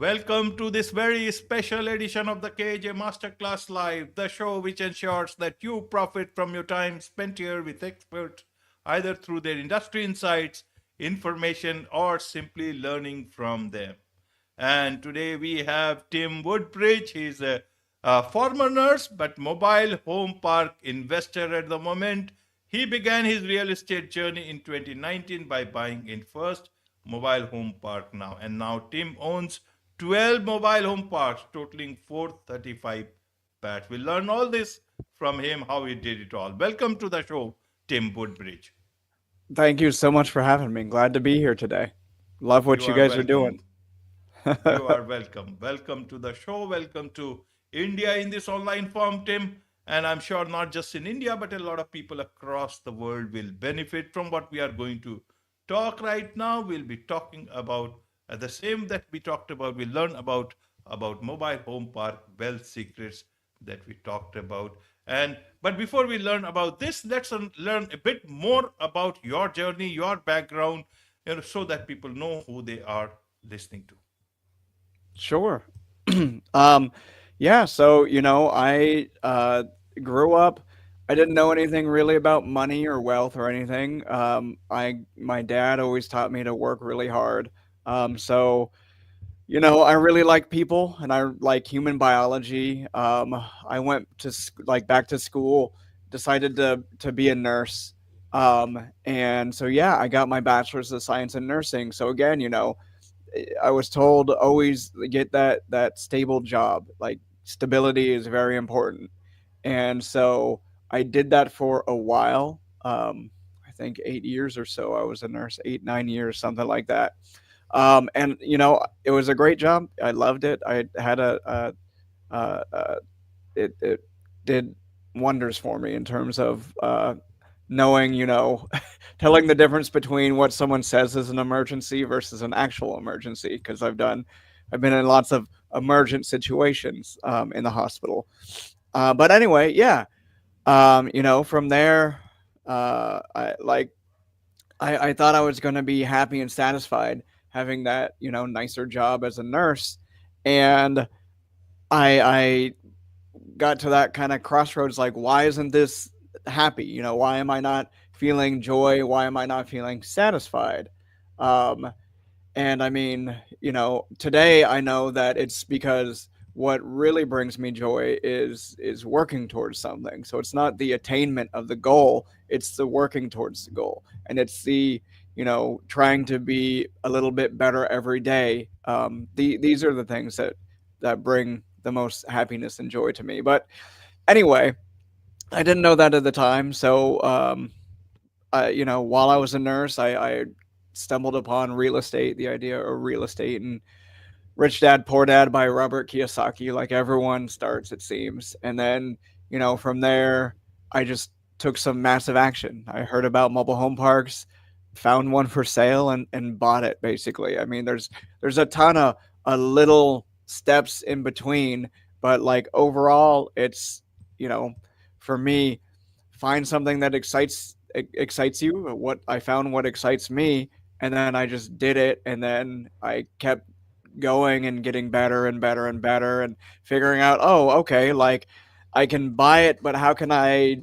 Welcome to this very special edition of the KJ Masterclass Live, the show which ensures that you profit from your time spent here with experts, either through their industry insights, information, or simply learning from them. And today we have Tim Woodbridge. He's a former nurse but mobile home park investor at the moment. He began his real estate journey in 2019 by buying in first mobile home park now. And now Tim owns 12 mobile home parks totaling 435 pets. We'll learn all this from him, how he did it all. Welcome to the show, Tim Woodbridge. Thank you so much for having me. Glad to be here today. Love what You you are guys are doing. welcome. You are welcome. Welcome to the show. Welcome to India in this online form, Tim. And I'm sure not just in India, but a lot of people across the world will benefit from what we are going to talk right now. We'll be talking about the same that we talked about. We'll learn about mobile home park wealth secrets that we talked about. And but before we learn about this, let's learn a bit more about your journey, your background, so that people know who they are listening to. Sure. um, yeah, so I grew up. I didn't know anything really about money or wealth or anything. My dad always taught me to work really hard. So I really like people and I like human biology. I went to back to school, decided to be a nurse. And so yeah, I got my bachelor's of science in nursing. So again, I was told always get that stable job. Like stability is very important. And so I did that for a while. I think 8 years or so. I was a nurse, 8, 9 years, something like that. And it was a great job. I loved it. I had it did wonders for me in terms of knowing, telling the difference between what someone says is an emergency versus an actual emergency. Because I've been in lots of emergent situations in the hospital. But anyway, yeah, from there, I thought I was going to be happy and satisfied having that, nicer job as a nurse. And I got to that kind of crossroads like, why isn't this happy? Why am I not feeling joy? Why am I not feeling satisfied? Um, and I mean, today I know that it's because what really brings me joy is working towards something. So it's not the attainment of the goal, it's the working towards the goal. And it's the, trying to be a little bit better every day. These are the things that bring the most happiness and joy to me. But anyway, I didn't know that at the time. So while I was a nurse, I stumbled upon real estate, the idea of real estate, and Rich Dad Poor Dad by Robert Kiyosaki. Like everyone starts, it seems, and then from there, I just took some massive action. I heard about mobile home parks, found one for sale, and bought it. Basically, I mean, there's a ton of little steps in between, but like overall, it's you know, for me, find something that excites you. What excites me, and then I just did it, and then I kept going and getting better and better and better and figuring out, oh, okay, like I can buy it, but how can I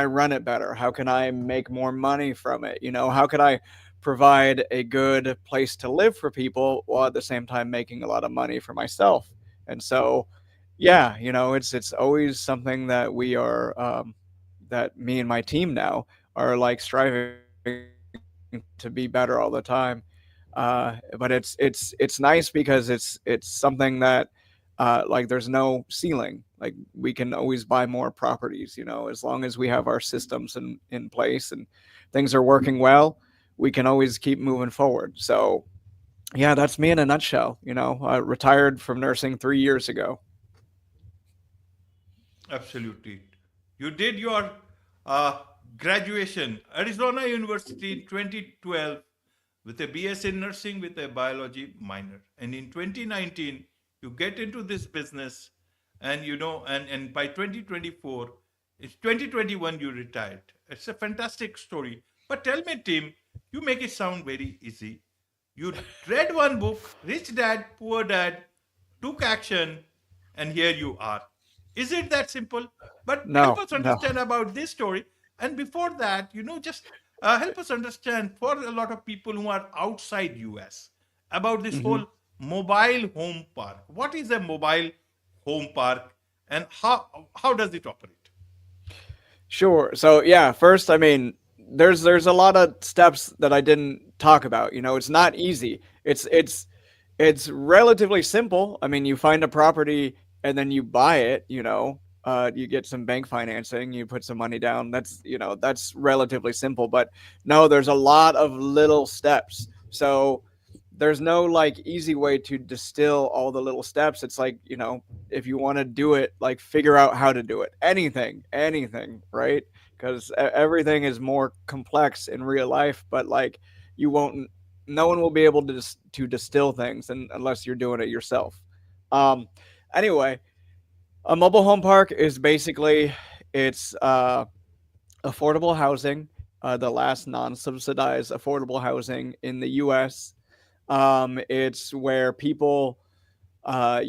run it better? How can I make more money from it? How can I provide a good place to live for people while at the same time making a lot of money for myself? And so, yeah, it's always something that we are that me and my team now are like striving to be better all the time. But it's nice because it's something that like there's no ceiling. Like we can always buy more properties, as long as we have our systems in place and things are working well, we can always keep moving forward. So yeah, that's me in a nutshell. I retired from nursing 3 years ago. Absolutely. You did your uh, graduation, Arizona University in 2012, with a BS in nursing with a biology minor. And in 2019, you get into this business, and and by 2024, it's 2021 you retired. It's a fantastic story. But tell me, Tim, you make it sound very easy. You read one book, Rich Dad, Poor Dad, took action, and here you are. Is it that simple? But help No, us no. understand about this story. And before that, just help us understand for a lot of people who are outside US about this Hmm. whole mobile home park. What is a mobile home park, and how does it operate? Sure. So yeah, first, I mean, there's a lot of steps that I didn't talk about. It's not easy. It's relatively simple. I mean, you find a property and then you buy it. You get some bank financing, you put some money down. That's relatively simple. But no, there's a lot of little steps. So there's no like easy way to distill all the little steps. It's like, if you want to do it, like figure out how to do it. Anything, right? Because everything is more complex in real life, but like you won't, no one will be able to to distill things unless you're doing it yourself. Um, anyway, a mobile home park is basically it's affordable housing, the last non-subsidized affordable housing in the U.S. It's where people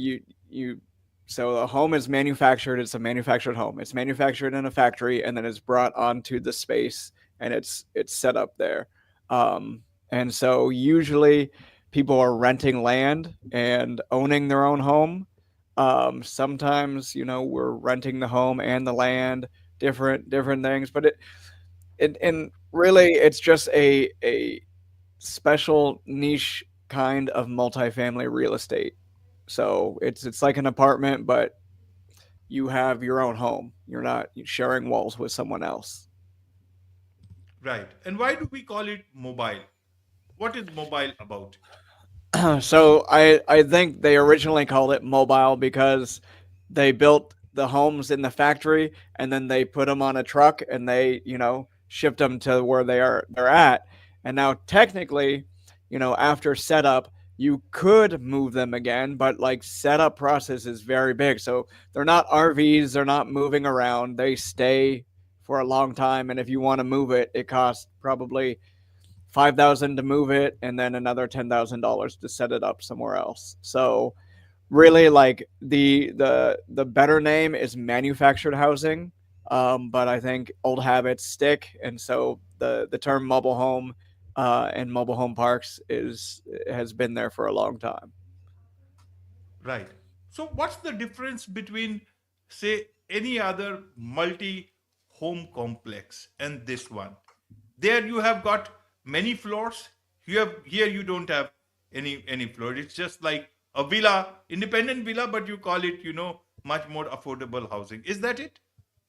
you so a home is manufactured. It's a manufactured home. It's manufactured in a factory and then it's brought onto the space and it's set up there. Um, and so usually people are renting land and owning their own home. Sometimes we're renting the home and the land, different things, but it and really it's just a special niche kind of multifamily real estate. So it's like an apartment, but you have your own home. You're not sharing walls with someone else. Right. And why do we call it mobile? What is mobile about it? So I think they originally called it mobile because they built the homes in the factory and then they put them on a truck and they shipped them to where they're at. And now technically, after setup, you could move them again, but like setup process is very big. So they're not RVs, they're not moving around. They stay for a long time, and if you want to move it, it costs probably 5,000 to move it and then another $10,000 to set it up somewhere else. So really like the better name is manufactured housing. But I think old habits stick, and so the term mobile home and mobile home parks is has been there for a long time. Right. So, what's the difference between, say, any other multi home complex and this one? There you have got many floors. Here you don't have any floor. It's just like a villa, independent villa, but you call it, much more affordable housing. Is that it?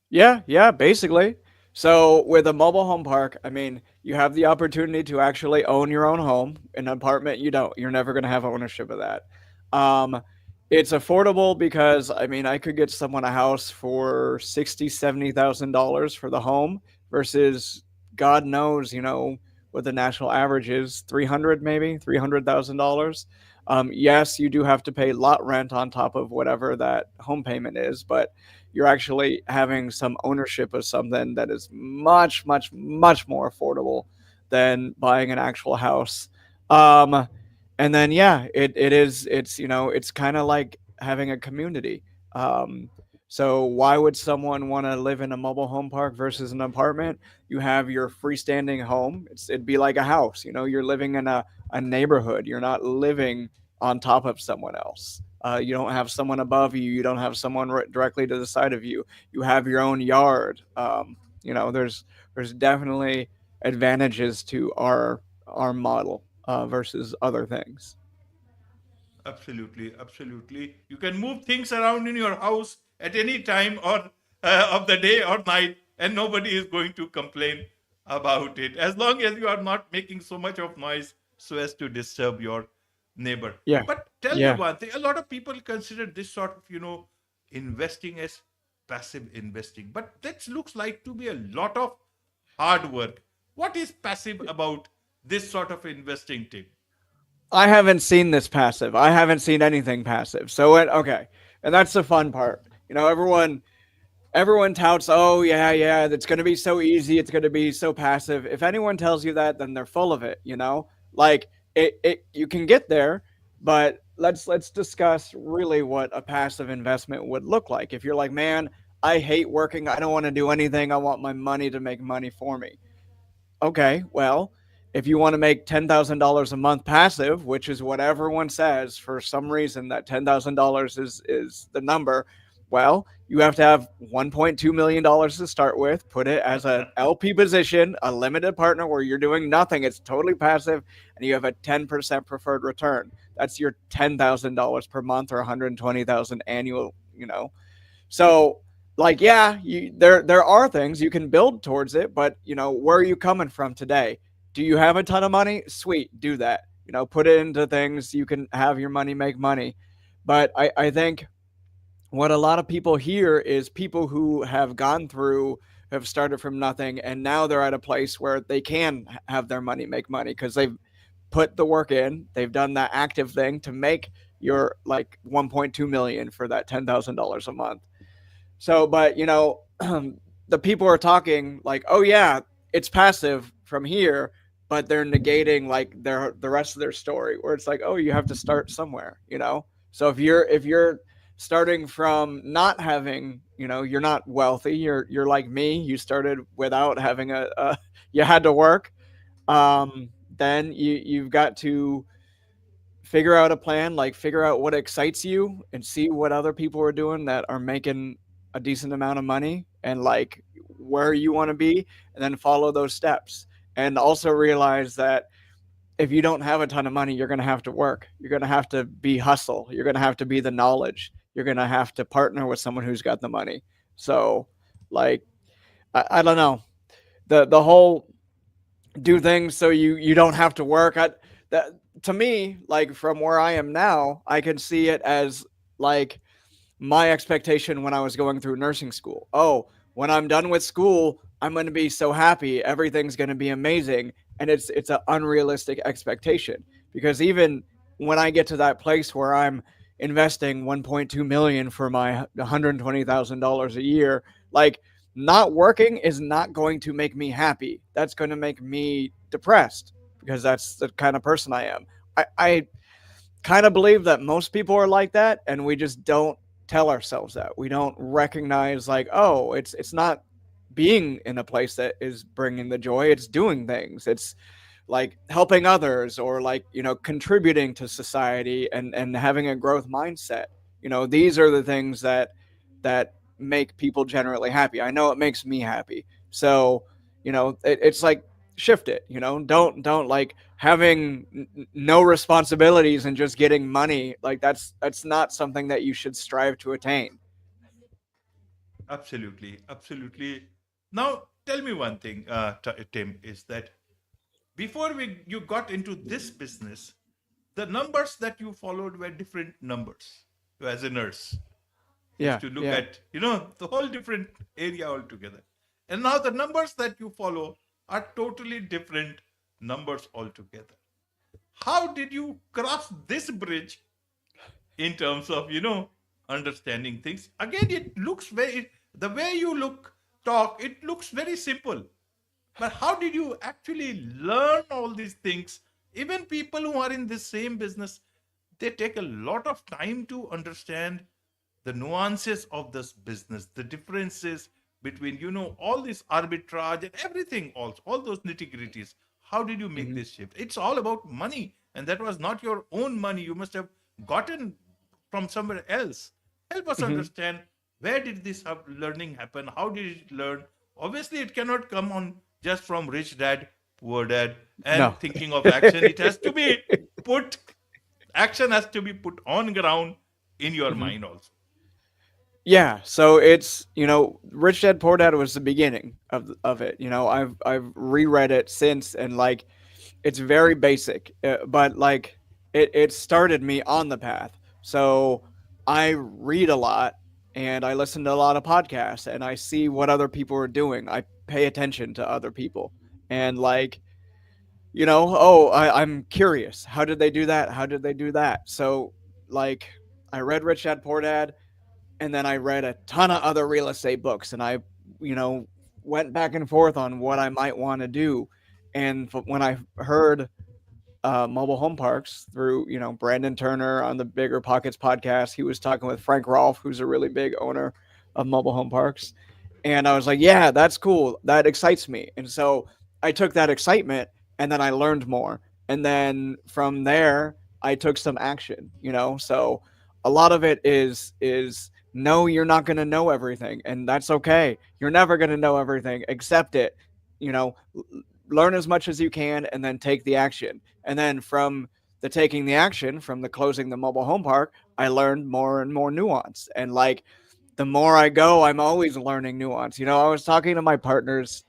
Yeah, basically. So with a mobile home park, I mean, you have the opportunity to actually own your own home. In an apartment, you don't. You're never going to have ownership of that. Um, it's affordable because I mean, I could get someone a house for 60, 70,000 dollars for the home versus God knows, what the national average is, 300 maybe $300,000. Yes, you do have to pay lot rent on top of whatever that home payment is, but you're actually having some ownership of something that is much, much, much more affordable than buying an actual house. Um, and then yeah, it's kind of like having a community. Um, so why would someone want to live in a mobile home park versus an apartment? You have your freestanding home. It'd be like a house. You're living in a neighborhood. You're not living on top of someone else. You don't have someone above you. You don't have someone directly to the side of you. You have your own yard. There's definitely advantages to our model versus other things. Absolutely, absolutely. You can move things around in your house at any time or of the day or night, and nobody is going to complain about it as long as you are not making so much of noise so as to disturb your neighbor. Yeah, But tell me yeah. one thing: a lot of people consider this sort of investing as passive investing, but that looks like to be a lot of hard work. What is passive about this sort of investing, Tim? I haven't seen this passive. I haven't seen anything passive. So okay, and that's the fun part. Everyone touts, oh yeah, it's going to be so easy, it's going to be so passive. If anyone tells you that, then they're full of it. Like it you can get there, but let's discuss really what a passive investment would look like. If you're like, man, I hate working, I don't want to do anything, I want my money to make money for me. Okay, well, if you want to make $10,000 a month passive, which is what everyone says for some reason that $10,000 is the number, well, you have to have $1.2 million to start with. Put it as a LP position, a limited partner where you're doing nothing. It's totally passive, and you have a 10% preferred return. That's your $10,000 per month or 120,000 annual. So, like, yeah, there are things you can build towards it, but where are you coming from today? Do you have a ton of money? Sweet, do that. Put it into things you can have your money make money. But I think what a lot of people hear is people who have gone through, have started from nothing, and now they're at a place where they can have their money make money because they've put the work in, they've done that active thing to make your like 1.2 million for that $10,000 a month. So, but the people are talking like, oh yeah, it's passive from here, but they're negating like the rest of their story, where it's like, oh, you have to start somewhere. So if you're starting from not having, you're not wealthy, you're like me, you started without having a you had to work. Then you've got to figure out a plan, like figure out what excites you and see what other people are doing that are making a decent amount of money, and like where you want to be, and then follow those steps. And also realize that if you don't have a ton of money, you're going to have to work. You're going to have to be hustle. You're going to have to be the knowledge. You're going to have to partner with someone who's got the money. So, like, I don't know. The whole do things so you don't have to work. That to me, like from where I am now, I can see it as like my expectation when I was going through nursing school. Oh, when I'm done with school, I'm going to be so happy. Everything's going to be amazing, and it's an unrealistic expectation, because even when I get to that place where I'm investing 1.2 million for my $120,000 a year, like not working is not going to make me happy. That's going to make me depressed, because that's the kind of person I am. I kind of believe that most people are like that, and we just don't tell ourselves that. We don't recognize like, oh, it's not being in a place that is bringing the joy, it's doing things, it's like helping others, or like contributing to society, and having a growth mindset. These are the things that make people generally happy. I know it makes me happy. So it's like, shift it. Don't like having no responsibilities and just getting money. Like that's not something that you should strive to attain. Absolutely, absolutely. Now, tell me one thing, Tim, is that before you got into this business, the numbers that you followed were different numbers. As a nurse, used Yeah, to look yeah. at the whole different area altogether, and now the numbers that you follow are totally different numbers altogether. How did you cross this bridge in terms of understanding things? Again, it looks very, the way you look talk, it looks very simple, but how did you actually learn all these things? Even people who are in the same business, they take a lot of time to understand the nuances of this business, the differences between, all this arbitrage and everything, all those nitty gritties. How did you make Hmm. this shift? It's all about money, and that was not your own money. You must have gotten from somewhere else. Help us Hmm. understand, where did this learning happen? How did it learn? Obviously, it cannot come on just from rich dad, poor dad, and No. thinking of action. It has to be put, action has to be put on ground in your Hmm. mind also. Yeah, so it's Rich Dad Poor Dad was the beginning of it. I've reread it since, and like it's very basic, but like it started me on the path. So I read a lot, and I listen to a lot of podcasts, and I see what other people are doing. I pay attention to other people, and like oh, I'm curious. How did they do that? How did they do that? So like I read Rich Dad Poor Dad, and then I read a ton of other real estate books, and I you know went back and forth on what I might want to do. And when I heard mobile home parks through, Brandon Turner on the Bigger Pockets podcast. He was talking with Frank Rolfe, who's a really big owner of mobile home parks. And I was like, yeah, that's cool. That excites me. And so I took that excitement and then I learned more. And then from there, I took some action. So a lot of it is no, you're not going to know everything, and that's okay. You're never going to know everything. Accept it. You know, learn as much as you can and then take the action. And then from the taking the action, from the closing the mobile home park, I learned more and more nuance. And like the more I go, I'm always learning nuance. I was talking to my partners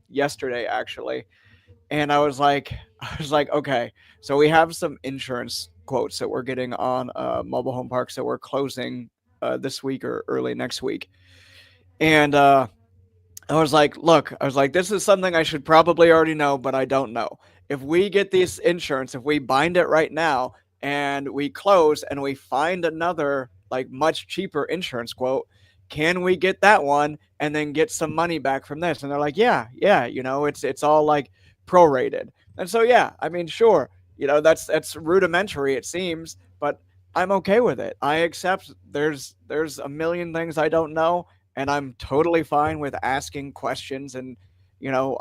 yesterday actually, and I was like, okay, so we have some insurance quotes that we're getting on mobile home parks that we're closing this week or early next week, and I was like, look, I was like, this is something I should probably already know, but I don't know. If we get this insurance, if we bind it right now and we close and we find another like much cheaper insurance quote, can we get that one and then get some money back from this? And they're like, yeah, yeah, it's all like prorated. And so yeah, I mean, sure, that's rudimentary it seems, but I'm okay with it. I accept there's a million things I don't know, and I'm totally fine with asking questions. And you know,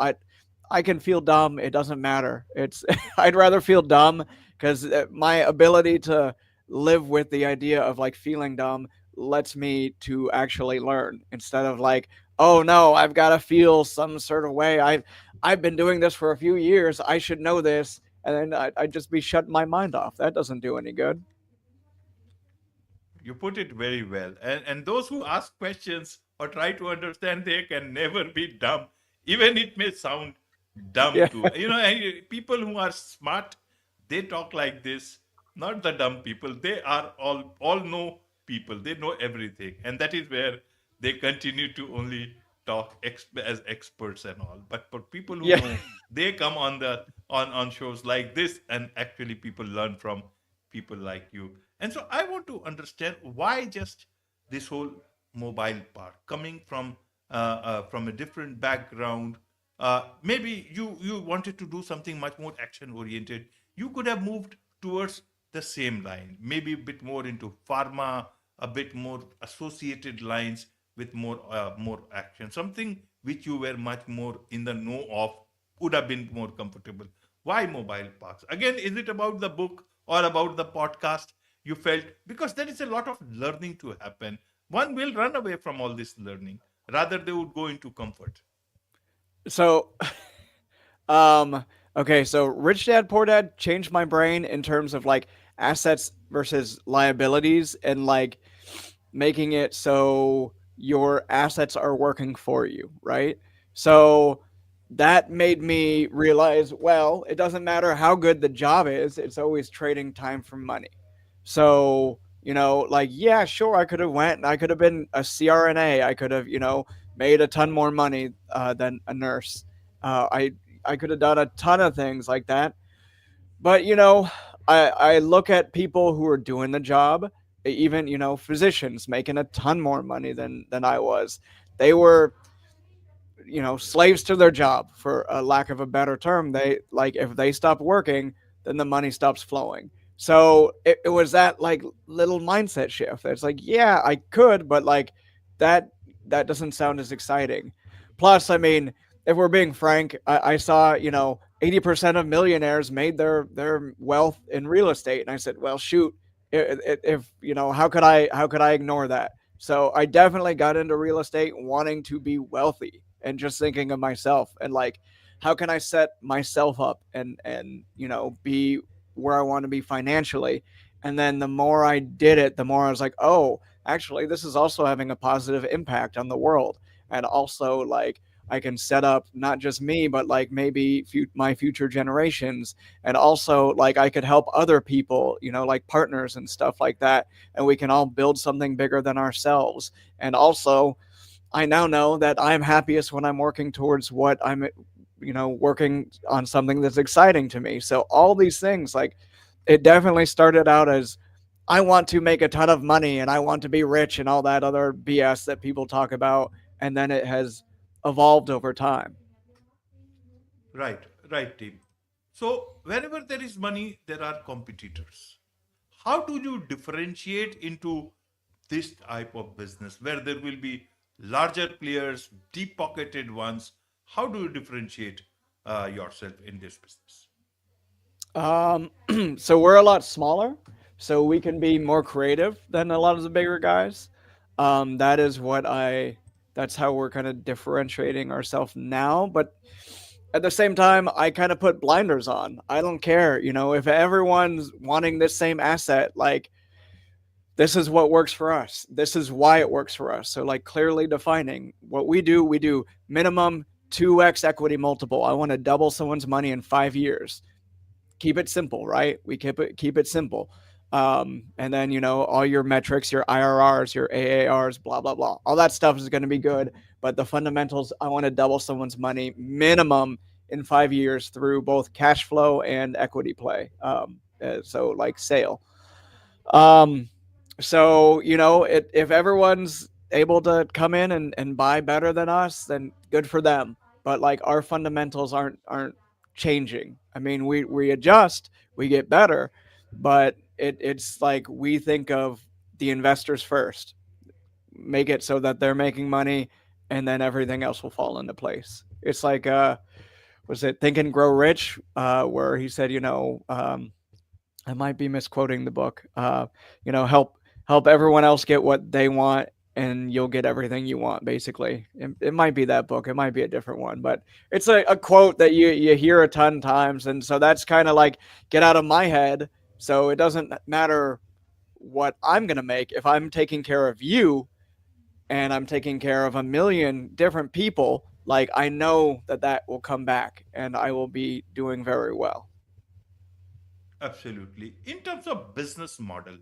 I can feel dumb. It doesn't matter. It's I'd rather feel dumb because my ability to live with the idea of like feeling dumb lets me to actually learn instead of like, oh no, I've got to feel some sort of way. I've been doing this for a few years. I should know this, and then I'd just be shutting my mind off. That doesn't do any good. You put it very well. And those who ask questions or try to understand, they can never be dumb. Even it may sound dumb Yeah. to, and people who are smart, they talk like this, not the dumb people. They are all know people. They know everything. And that is where they continue to only talk as experts and all. But for people who Yeah. know, they come on the on shows like this, and actually people learn from people like you. And so I want to understand why just this whole mobile part coming from a different background. Maybe you wanted to do something much more action oriented. You could have moved towards the same line, maybe a bit more into pharma, a bit more associated lines with more action, something which you were much more in the know of, would have been more comfortable. Why mobile parks? Again, is it about the book or about the podcast you felt? Because there is a lot of learning to happen. One will run away from all this learning. Rather, they would go into comfort. So Um, okay, so Rich Dad Poor Dad changed my brain in terms of like assets versus liabilities and like making it so your assets are working for you, right? So that made me realize, well, it doesn't matter how good the job is, it's always trading time for money. So, like yeah, sure, I could have went, I could have been a CRNA, I could have, made a ton more money than a nurse. I could have done a ton of things like that. But I look at people who are doing the job, even physicians making a ton more money than I was. They were slaves to their job, for a lack of a better term. They like if they stop working, then the money stops flowing. So it was that like little mindset shift. It's like, yeah, I could, but like that that doesn't sound as exciting. Plus, I mean, if we're being frank, I saw 80% of millionaires made their wealth in real estate, and I said, well, shoot, if how could I ignore that? So I definitely got into real estate wanting to be wealthy and just thinking of myself and like, how can I set myself up and be where I want to be financially. And then the more I did it, the more I was like, oh, actually, this is also having a positive impact on the world. And also, like, I can set up not just me, but like maybe my future generations. And also, like, I could help other people, like partners and stuff like that. And we can all build something bigger than ourselves. And also, I now know that I'm happiest when I'm working towards what I'm, working on something that's exciting to me. So all these things, like, it definitely started out as I want to make a ton of money and I want to be rich and all that other BS that people talk about. And then it has evolved over time. Right, right, Tim. So, wherever there is money, there are competitors. How do you differentiate into this type of business where there will be larger players, deep pocketed ones? How do you differentiate yourself in this business? Um, so we're a lot smaller, so we can be more creative than a lot of the bigger guys. That is what I. That's how we're kind of differentiating ourselves now. But at the same time, I kind of put blinders on. I don't care, if everyone's wanting this same asset, like this is what works for us. This is why it works for us. So like clearly defining what we do minimum 2x equity multiple. I want to double someone's money in 5 years. Keep it simple, right? We keep it simple. And then all your metrics, your IRRs, your AARs, blah blah blah. All that stuff is going to be good, but the fundamentals, I want to double someone's money minimum in 5 years through both cash flow and equity play. So like sale. Um, so if everyone's able to come in and buy better than us, then good for them. But like our fundamentals aren't changing. I mean, we adjust, we get better, but it's like we think of the investors first, make it so that they're making money, and then everything else will fall into place. It's like was it Think and Grow Rich, where he said, I might be misquoting the book. Help everyone else get what they want, and you'll get everything you want. Basically, it might be that book. It might be a different one, but it's a quote that you hear a ton of times, and so that's kind of like get out of my head. So it doesn't matter what I'm gonna make if I'm taking care of you and I'm taking care of a million different people. Like I know that will come back, and I will be doing very well. Absolutely. In terms of business model,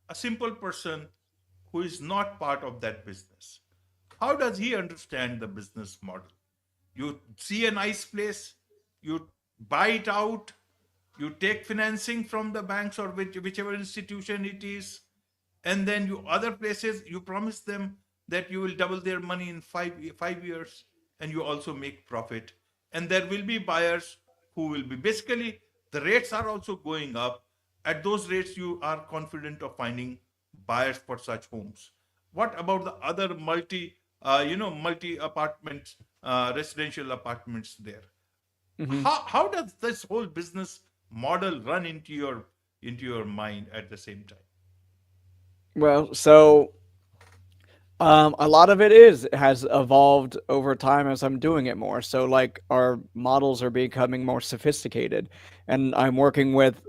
a simple person who is not part of that business, how does he understand the business model? You see a nice place, you buy it out, you take financing from the banks or whichever institution it is, and then you other places you promise them that you will double their money in 5 years, and you also make profit, and there will be buyers who will be basically the rates are also going up. At those rates you are confident of finding buyers for such homes. What about the other multi apartments, residential apartments there? Hmm. How does this whole business model run into your mind at the same time? Well, so a lot of it has evolved over time as I'm doing it more. So like our models are becoming more sophisticated, and I'm working with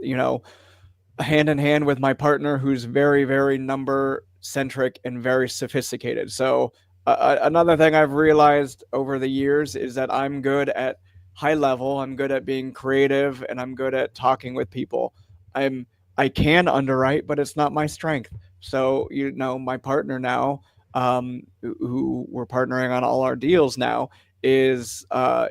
hand in hand with my partner who's very very number centric and very sophisticated. So another thing I've realized over the years is that I'm good at high level, I'm good at being creative, and I'm good at talking with people. I can underwrite, but it's not my strength. So my partner now, who we're partnering on all our deals now, is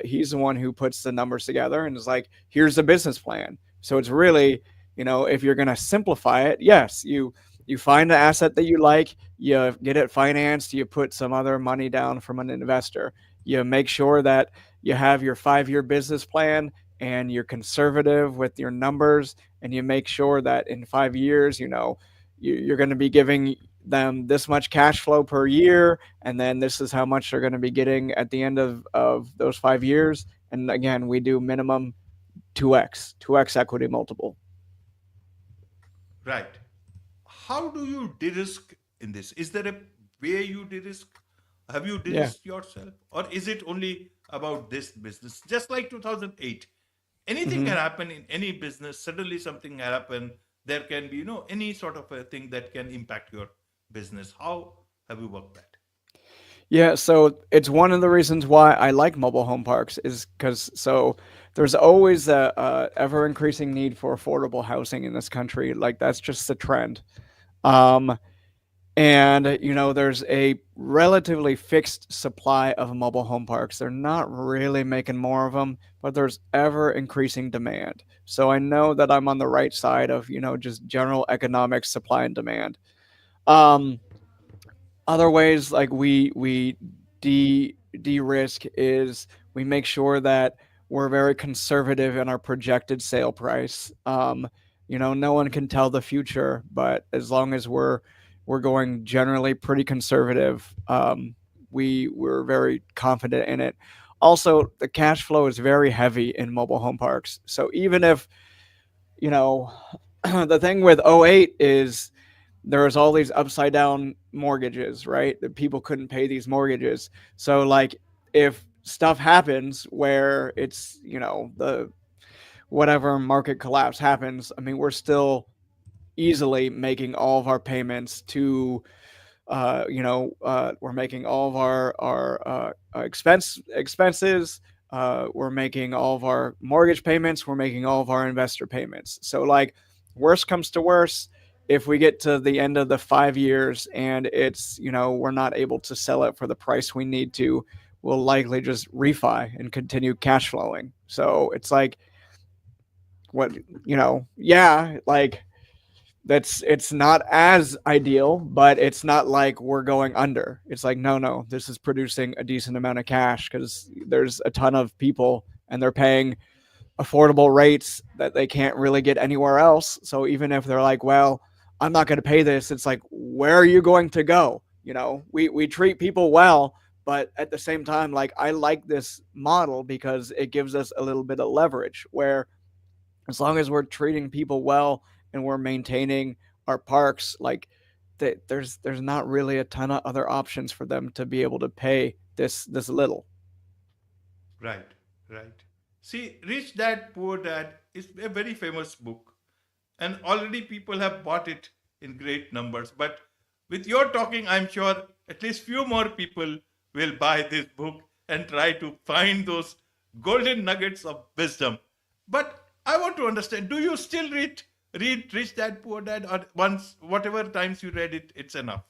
he's the one who puts the numbers together and is like, here's the business plan. So it's really, if you're going to simplify it, yes, you find an asset that you like, you get it financed, you put some other money down from an investor, you make sure that you have your 5 year business plan and you're conservative with your numbers, and you make sure that in 5 years, you're going to be giving them this much cash flow per year, and then this is how much they're going to be getting at the end of those 5 years. And again, we do minimum 2x equity multiple. Right. How do you de-risk in this? Is there a way you de-risk? Have you Yeah. de-risked yourself? Or is it only about this business? Just like 2008, anything Hmm. can happen in any business. Suddenly something can happen. There can be, any sort of a thing that can impact your business. How have you worked that? Yeah, so it's one of the reasons why I like mobile home parks is because there's always a ever increasing need for affordable housing in this country. Like that's just the trend. Um, and there's a relatively fixed supply of mobile home parks. They're not really making more of them, but there's ever increasing demand. So I know that I'm on the right side of just general economic supply and demand. Um, Other ways like we de risk is we make sure that we're very conservative in our projected sale price. No one can tell the future, but as long as we're going generally pretty conservative, we're very confident in it. Also, the cash flow is very heavy in mobile home parks. So even if you know the thing with '08 is there was all these upside down mortgages, right? That people couldn't pay these mortgages. So like if stuff happens where it's, the whatever market collapse happens, I mean, we're still easily making all of our payments to we're making all of our expenses. We're making all of our mortgage payments. We're making all of our investor payments. So, like, worst comes to worst, if we get to the end of the 5 years and it's we're not able to sell it for the price we need to, we'll likely just refi and continue cash flowing. So it's like what yeah, like that's it's not as ideal, but it's not like we're going under. It's like no, this is producing a decent amount of cash because there's a ton of people and they're paying affordable rates that they can't really get anywhere else. So even if they're like, well, I'm not going to pay this, it's like, where are you going to go? We treat people well, but at the same time, like, I like this model because it gives us a little bit of leverage where as long as we're treating people well and we're maintaining our parks, like there's not really a ton of other options for them to be able to pay this little. Right, right. See, Rich Dad Poor Dad is a very famous book, and already people have bought it in great numbers. But with your talking, I'm sure at least few more people will buy this book and try to find those golden nuggets of wisdom. But I want to understand: do you still read Rich Dad Poor Dad, or once whatever times you read it, it's enough?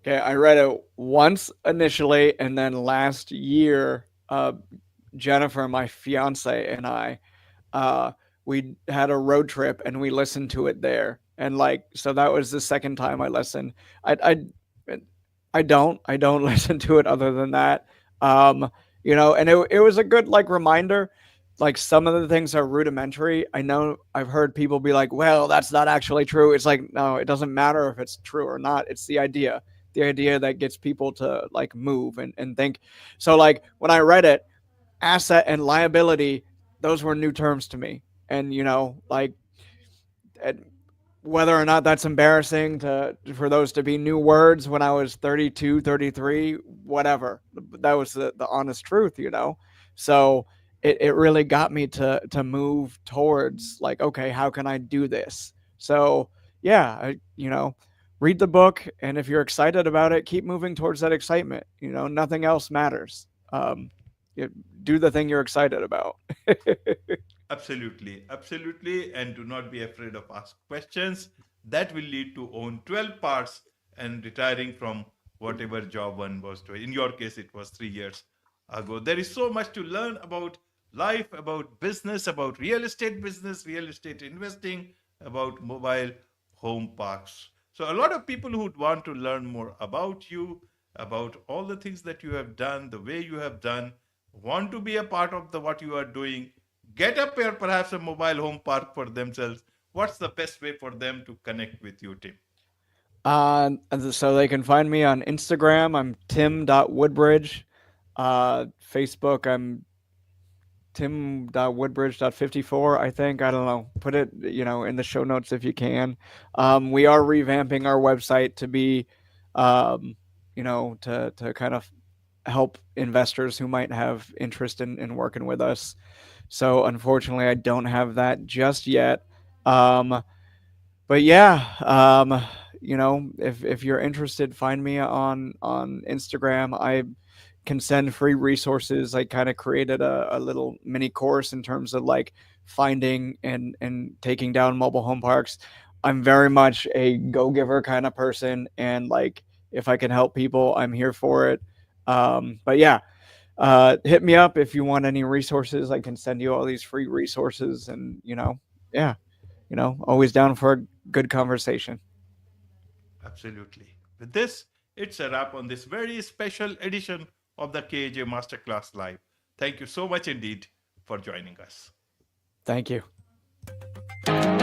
Okay, I read it once initially, and then last year, Jennifer, my fiance, and I, uh, we had a road trip and we listened to it there, and like so that was the second time I listened. I don't listen to it other than that. And it was a good like reminder. Like some of the things are rudimentary. I know I've heard people be like, "Well, that's not actually true." It's like, no, it doesn't matter if it's true or not. It's the idea that gets people to like move and think. So like when I read it, asset and liability, those were new terms to me. And like whether or not that's embarrassing to for those to be new words when I was 32, 33, whatever. That was the honest truth. So it really got me to move towards like, okay, how can I do this? So yeah, read the book, and if you're excited about it, keep moving towards that excitement. Nothing else matters. You do the thing you're excited about. Absolutely, absolutely. And do not be afraid of ask questions. That will lead to own 12 parts and retiring from whatever job one was doing. In your case, it was 3 years ago. There is so much to learn about life, about business, about real estate business, real estate investing, about mobile home parks. So, a lot of people who would want to learn more about you, about all the things that you have done, the way you have done, want to be a part of the what you are doing, get up here perhaps a mobile home park for themselves. What's the best way for them to connect with you, Tim? So they can find me on Instagram. I'm tim.woodbridge. Facebook, I'm tim.woodbridge.54, I think. I don't know. Put it, in the show notes if you can. We are revamping our website to be, to kind of help investors who might have interest in working with us. So unfortunately, I don't have that just yet. Um, but yeah, if you're interested, find me on Instagram. I can send free resources. I kind of created a little mini course in terms of like finding and taking down mobile home parks. I'm very much a go giver kind of person, and like if I can help people, I'm here for it. But yeah, hit me up if you want any resources. I can send you all these free resources, and yeah, always down for a good conversation. Absolutely. With this, it's a wrap on this very special edition of the KJ Masterclass Live. Thank you so much indeed for joining us. Thank you.